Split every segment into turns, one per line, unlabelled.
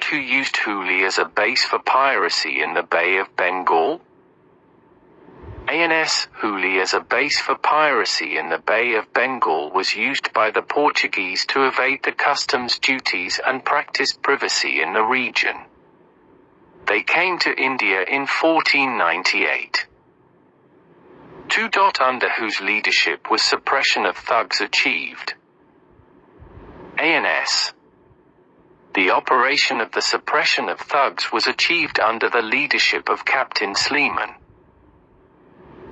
Who used Hooghly as a base for piracy in the Bay of Bengal? ANS Hooghly as a base for piracy in the Bay of Bengal was used by the Portuguese to evade the customs duties and practice privacy in the region. They came to India in 1498. 2. Under whose leadership was suppression of thugs achieved? ANS. The operation of the suppression of thugs was achieved under the leadership of Captain Sleeman.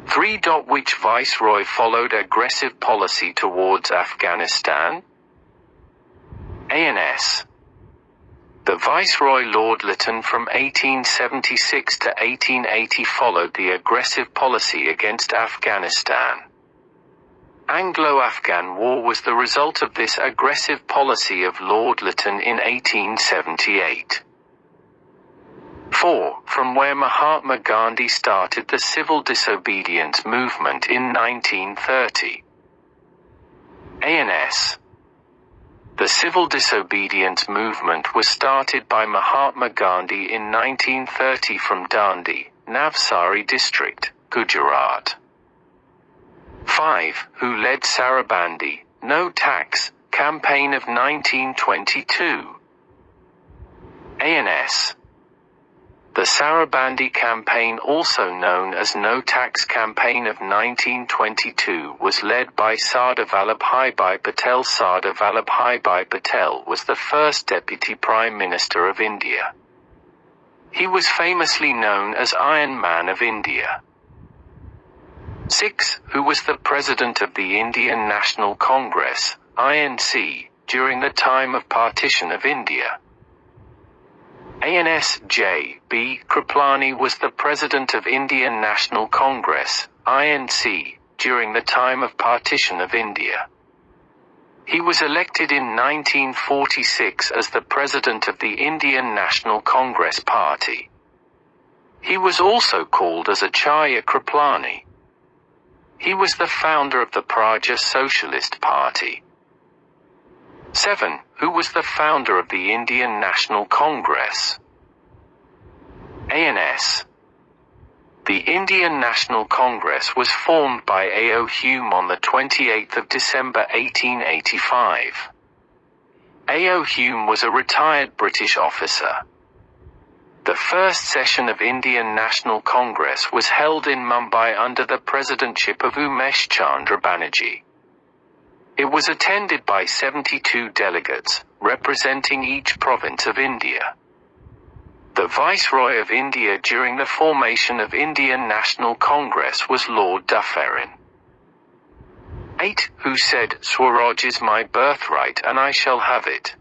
3. Which viceroy followed aggressive policy towards Afghanistan? ANS. The Viceroy Lord Lytton from 1876 to 1880 followed the aggressive policy against Afghanistan. Anglo-Afghan War was the result of this aggressive policy of Lord Lytton in 1878. 4. From where Mahatma Gandhi started the civil disobedience movement in 1930? ANS. The civil disobedience movement was started by Mahatma Gandhi in 1930 from Dandi, Navsari district, Gujarat. 5. Who led Sarabandi No Tax Campaign of 1922? ANS. The Sarabandi campaign, also known as No Tax Campaign of 1922, was led by Sardar Vallabhbhai Patel. Sardar Vallabhbhai Patel was the first Deputy Prime Minister of India. He was famously known as Iron Man of India. 6. Who was the President of the Indian National Congress, INC, during the time of partition of India? ANS. J. B. Kripalani was the President of Indian National Congress, INC, during the time of partition of India. He was elected in 1946 as the President of the Indian National Congress Party. He was also called as Acharya Kripalani. He was the founder of the Praja Socialist Party. 7. Who was the founder of the Indian National Congress? ANS. The Indian National Congress was formed by A.O. Hume on the 28th of December 1885. A.O. Hume was a retired British officer. The first session of Indian National Congress was held in Mumbai under the presidentship of Umesh Chandra Banerjee. It was attended by 72 delegates, representing each province of India. The Viceroy of India during the formation of Indian National Congress was Lord Dufferin. 8. Who said, "Swaraj is my birthright and I shall have it"?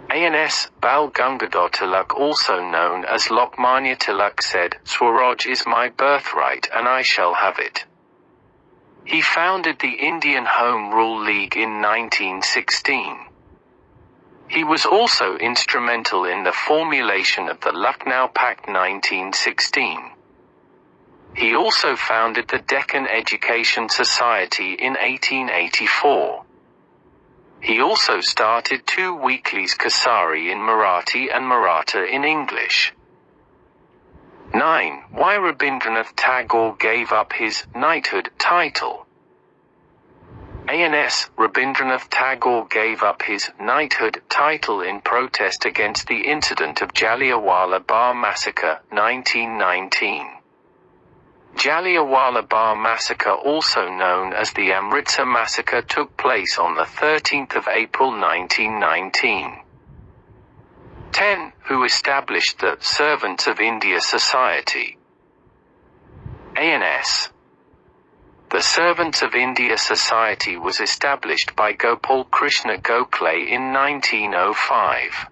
ANS. Bal Gangadhar Tilak, also known as Lokmanya Tilak, said, "Swaraj is my birthright and I shall have it." He founded the Indian Home Rule League in 1916. He was also instrumental in the formulation of the Lucknow Pact 1916. He also founded the Deccan Education Society in 1884. He also started 2 weeklies, Kasari in Marathi and Maratha in English. 9. Why Rabindranath Tagore gave up his knighthood title? ANS. Rabindranath Tagore gave up his knighthood title in protest against the incident of Jallianwala Bagh Massacre, 1919. Jallianwala Bagh Massacre, also known as the Amritsar Massacre, took place on the 13th of April 1919. 10. Who established the Servants of India Society? ANS. The Servants of India Society was established by Gopal Krishna Gokhale in 1905.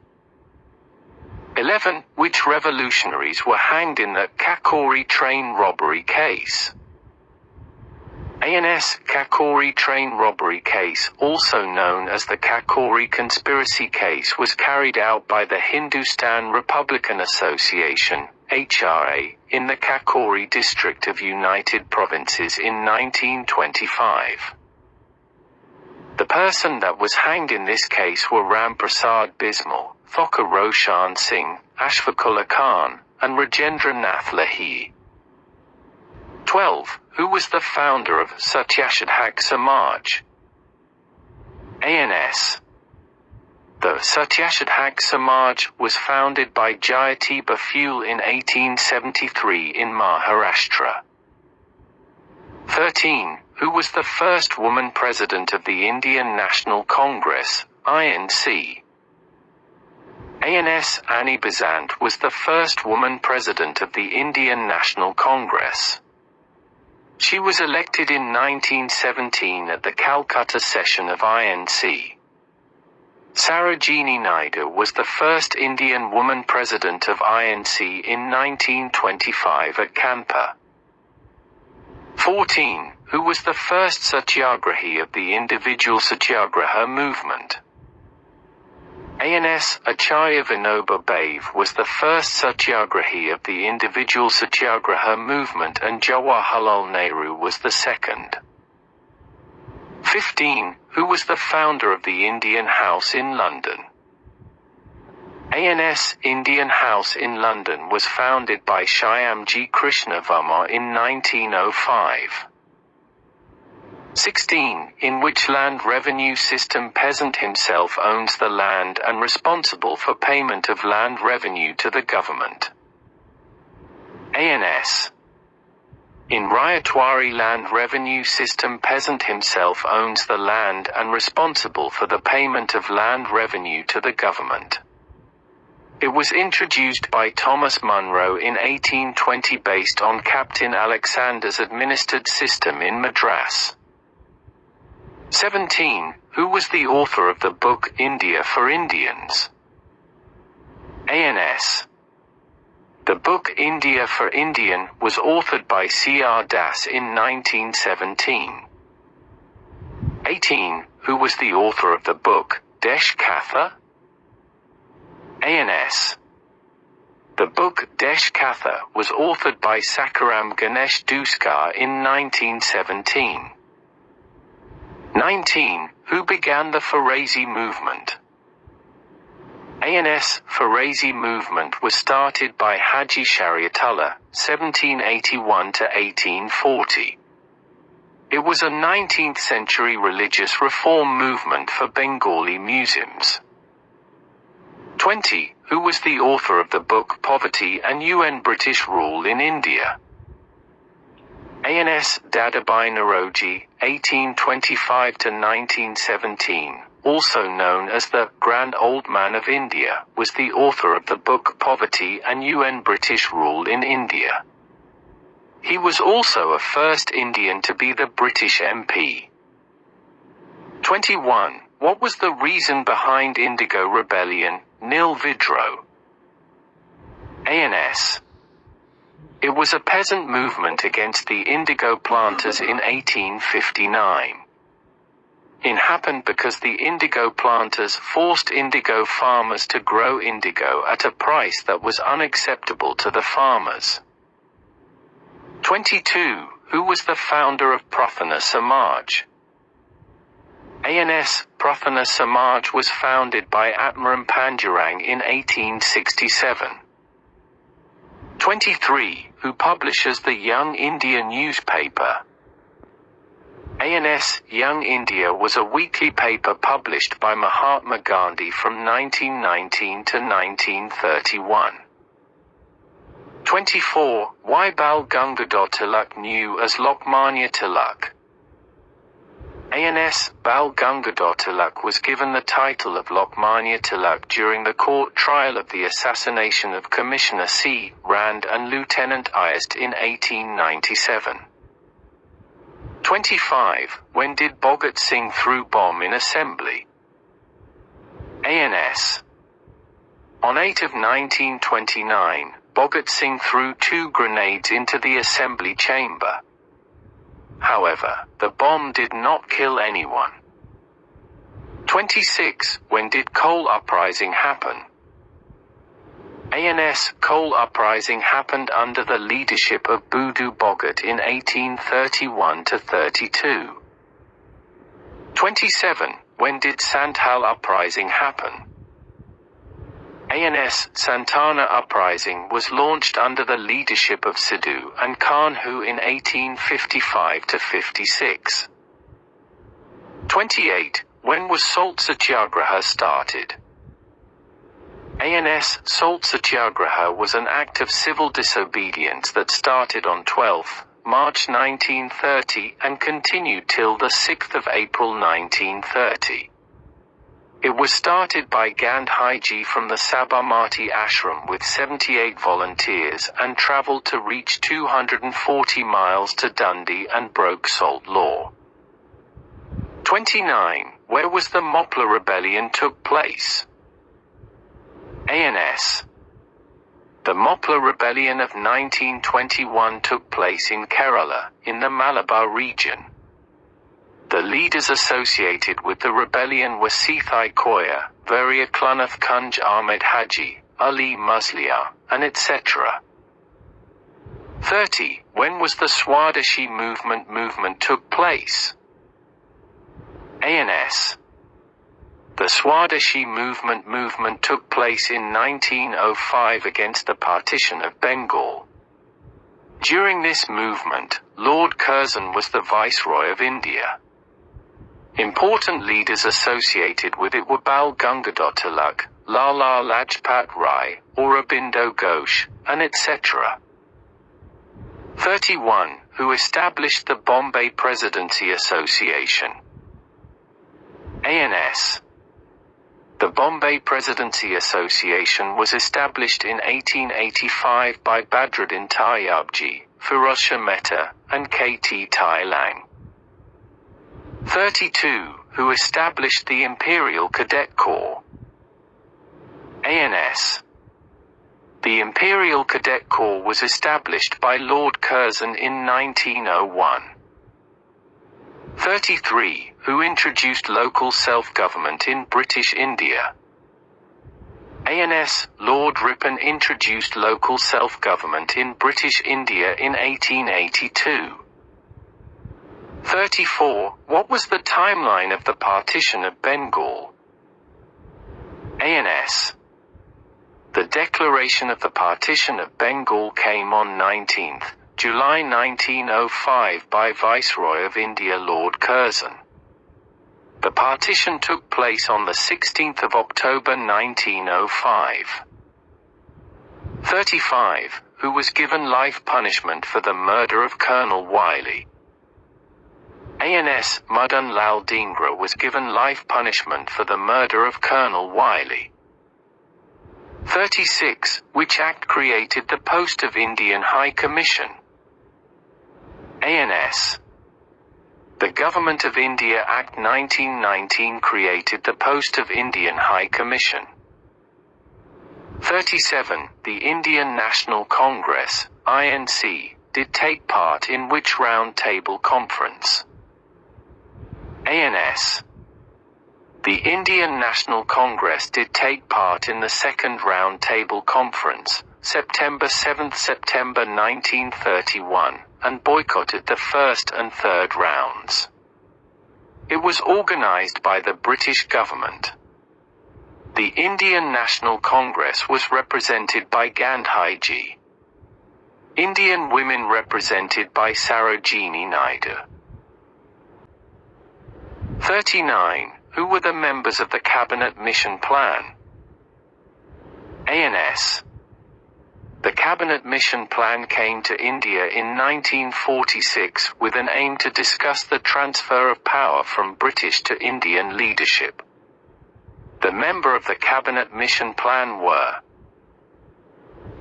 11. Which revolutionaries were hanged in the Kakori train robbery case? ANS. Kakori train robbery case, also known as the Kakori conspiracy case, was carried out by the Hindustan Republican Association, HRA, in the Kakori district of United Provinces in 1925. The person that was hanged in this case were Ram Prasad Bismal, Thokar Roshan Singh, Ashfaqullah Khan, and Rajendra Nath Lahi. 12. Who was the founder of Satyagraha Samaj? ANS. The Satyagraha Samaj was founded by Jyotiba Phule in 1873 in Maharashtra. 13. Who was the first woman president of the Indian National Congress, INC? ANS. Annie Besant was the first woman president of the Indian National Congress. She was elected in 1917 at the Calcutta session of INC. Sarojini Naidu was the first Indian woman president of INC in 1925 at Kanpur. 14. Who was the first Satyagrahi of the individual Satyagraha movement? ANS. Acharya Vinoba Bhave was the first Satyagrahi of the individual Satyagraha movement and Jawaharlal Nehru was the second. 15. Who was the founder of the Indian House in London? ANS. Indian House in London was founded by Shyamji Krishna Verma in 1905. 16. In which land revenue system peasant himself owns the land and responsible for payment of land revenue to the government? ANS. In Ryotwari land revenue system peasant himself owns the land and responsible for the payment of land revenue to the government. It was introduced by Thomas Munro in 1820 based on Captain Alexander's administered system in Madras. 17. Who was the author of the book India for Indians? ANS. The book India for Indian was authored by C.R. Das in 1917. 18. Who was the author of the book Desh Katha? ANS. The book Desh Katha was authored by Sakaram Ganesh Duskar in 1917. 19. Who began the Farazi movement? ANS. Farazi movement was started by Haji Shariatullah, 1781 to 1840. It was a 19th century religious reform movement for Bengali Muslims. 20. Who was the author of the book Poverty and UN British Rule in India? ANS. Dadabhai Naoroji, 1825 to 1917, also known as the Grand Old Man of India, was the author of the book Poverty and UN British Rule in India. He was also a first Indian to be the British MP. 21. What was the reason behind Indigo Rebellion, Nil Vidro? ANS. It was a peasant movement against the indigo planters in 1859. It happened because the indigo planters forced indigo farmers to grow indigo at a price that was unacceptable to the farmers. 22. Who was the founder of Prathana Samaj? ANS. Prathana Samaj was founded by Atmaram Panjurang in 1867. 23. Who publishes the Young India newspaper? ANS. Young India was a weekly paper published by Mahatma Gandhi from 1919 to 1931. 24. Why Bal Gangadhar Tilak knew as Lokmanya Tilak? ANS. Bal Gangadhar Tilak was given the title of Lokmanya Tilak during the court trial of the assassination of Commissioner C. Rand and Lieutenant Iyast in 1897. 25. When did Bogat Singh threw bomb in assembly? ANS. On 8 of 1929, Bogat Singh threw 2 grenades into the assembly chamber. However, the bomb did not kill anyone. 26. When did coal uprising happen? ANS. Coal uprising happened under the leadership of Budu Bogat in 1831 to 32. 27. When did Santhal uprising happen? ANS Santana uprising was launched under the leadership of Sidhu and Kanhu in 1855–56. 28. When was Salt Satyagraha started? ANS Salt Satyagraha was an act of civil disobedience that started on 12 March 1930 and continued till the 6th of April 1930. It was started by Gandhiji from the Sabarmati ashram with 78 volunteers and travelled to reach 240 miles to Dundee and broke salt law. 29. Where was the Bombay Rebellion took place? ANS. The Bombay Rebellion of 1921 took place in Kerala, in the Malabar region. The leaders associated with the rebellion were Sithai Koya, Veria Clunath Kunj Ahmed Haji, Ali Muslia, and etc. 30. When was the Swadeshi movement took place? ANS. The Swadeshi movement took place in 1905 against the partition of Bengal. During this movement, Lord Curzon was the Viceroy of India. Important leaders associated with it were Bal Gangadhar Tilak, Lala Lajpat Rai, Aurobindo Ghosh, and etc. 31. Who established the Bombay Presidency Association? ANS. The Bombay Presidency Association was established in 1885 by Badruddin Tayyabji, Firoz Shah Mehta, and K.T. Tai Lang. 32. Who established the Imperial Cadet Corps? ANS. The Imperial Cadet Corps was established by Lord Curzon in 1901. 33. Who introduced local self-government in British India? ANS. Lord Ripon introduced local self-government in British India in 1882. 34. What was the timeline of the partition of Bengal? ANS. The declaration of the partition of Bengal came on 19th July 1905 by Viceroy of India Lord Curzon. The partition took place on the 16th of October 1905. 35. Who was given life punishment for the murder of Colonel Wiley? ANS. Madan Lal Dhingra was given life punishment for the murder of Colonel Wiley. 36. Which act created the post of Indian High Commission? ANS. The Government of India Act 1919 created the post of Indian High Commission. 37. The Indian National Congress, INC, did take part in which round table conference? ANS. The Indian National Congress did take part in the second round table conference, September 7, September 1931, and boycotted the first and third rounds. It was organized by the British government. The Indian National Congress was represented by Gandhiji. Indian women represented by Sarojini Naidu. 39. Who were the members of the Cabinet Mission Plan? ANS. The Cabinet Mission Plan came to India in 1946 with an aim to discuss the transfer of power from British to Indian leadership. The members of the Cabinet Mission Plan were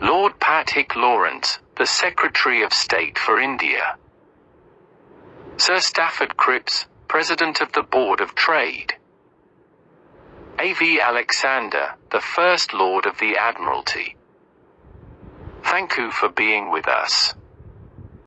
Lord Patrick Lawrence, the Secretary of State for India; Sir Stafford Cripps, President of the Board of Trade; A.V. Alexander, the First Lord of the Admiralty. Thank you for being with us.